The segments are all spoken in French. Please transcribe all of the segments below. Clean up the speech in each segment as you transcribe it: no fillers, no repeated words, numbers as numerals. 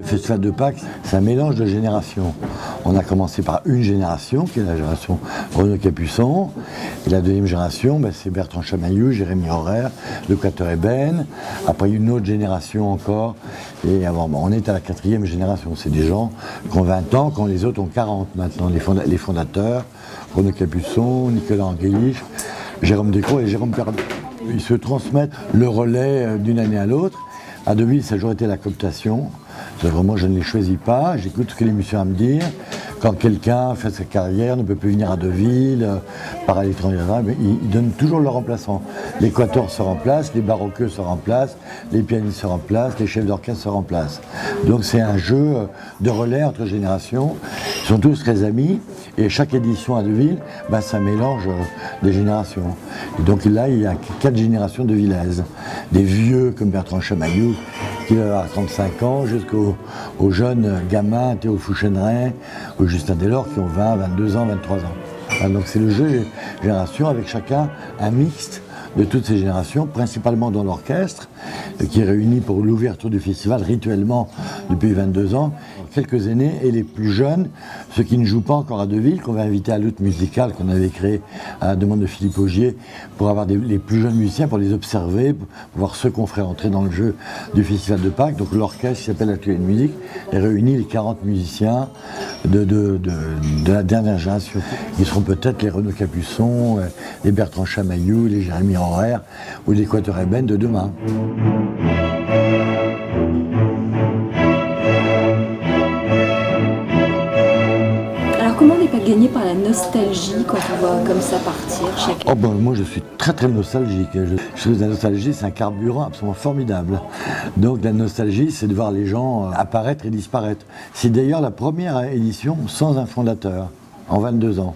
Le Festival de Pâques, c'est un mélange de générations. On a commencé par une génération, qui est la génération Renaud Capuçon. Et la deuxième génération, c'est Bertrand Chamaillou, Jérémy Horaire, le Quatuor Ébène. Après, une autre génération encore. Et avant, on est à la quatrième génération. C'est des gens qui ont 20 ans, quand les autres ont 40 maintenant. Les fondateurs, Renaud Capuçon, Nicolas Anguélich, Jérôme Descroix et Jérôme Perrault. Ils se transmettent le relais d'une année à l'autre. À Deauville, ça a toujours été la cooptation. Vraiment, je ne les choisis pas, j'écoute ce que les musiciens ont à me dire. Quand quelqu'un fait sa carrière, ne peut plus venir à Deauville, part à l'étranger, ils donnent toujours leur remplaçant. Les quatuors se remplacent, les baroqueux se remplacent, les pianistes se remplacent, les chefs d'orchestre se remplacent. Donc c'est un jeu de relais entre générations. Ils sont tous très amis et chaque édition à Deauville, ça mélange des générations. Et donc là, il y a 4 générations de Villaises. Des vieux comme Bertrand Chamaillou, qui va avoir 35 ans, jusqu'aux jeunes gamins, Théo Fouchenray ou Justin Delors, qui ont 20, 22 ans, 23 ans. Alors, donc c'est le jeu génération avec chacun un mixte de toutes ces générations, principalement dans l'orchestre, qui est réuni pour l'ouverture du festival rituellement depuis 22 ans. Quelques aînés et les plus jeunes, ceux qui ne jouent pas encore à Deauville, qu'on va inviter à l'autre musicale qu'on avait créé à la demande de Philippe Augier, pour avoir les plus jeunes musiciens, pour les observer, pour voir ceux qu'on ferait entrer dans le jeu du Festival de Pâques. Donc l'orchestre, qui s'appelle Atelier de musique, et réunit les 40 musiciens de la dernière génération. Ils seront peut-être les Renaud Capuçon, les Bertrand Chamaillou, les Jérémy Horaire ou les Quatuor Ébène de demain. Comment n'est pas gagné par la nostalgie quand on voit comme ça partir chaque année? Moi je suis très très nostalgique. Je trouve que la nostalgie c'est un carburant absolument formidable. Donc la nostalgie c'est de voir les gens apparaître et disparaître. C'est d'ailleurs la première édition sans un fondateur en 22 ans.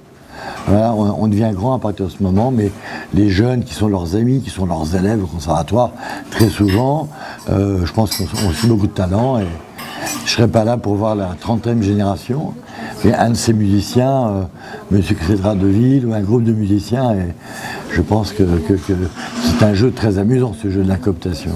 Voilà, on devient grand à partir de ce moment, mais les jeunes qui sont leurs amis, qui sont leurs élèves au conservatoire, très souvent, je pense qu'ils ont aussi beaucoup de talent. Et je ne serais pas là pour voir la 30e génération. Et un de ces musiciens, Monsieur Crédra de Ville, ou un groupe de musiciens, et je pense que c'est un jeu très amusant, ce jeu de la cooptation.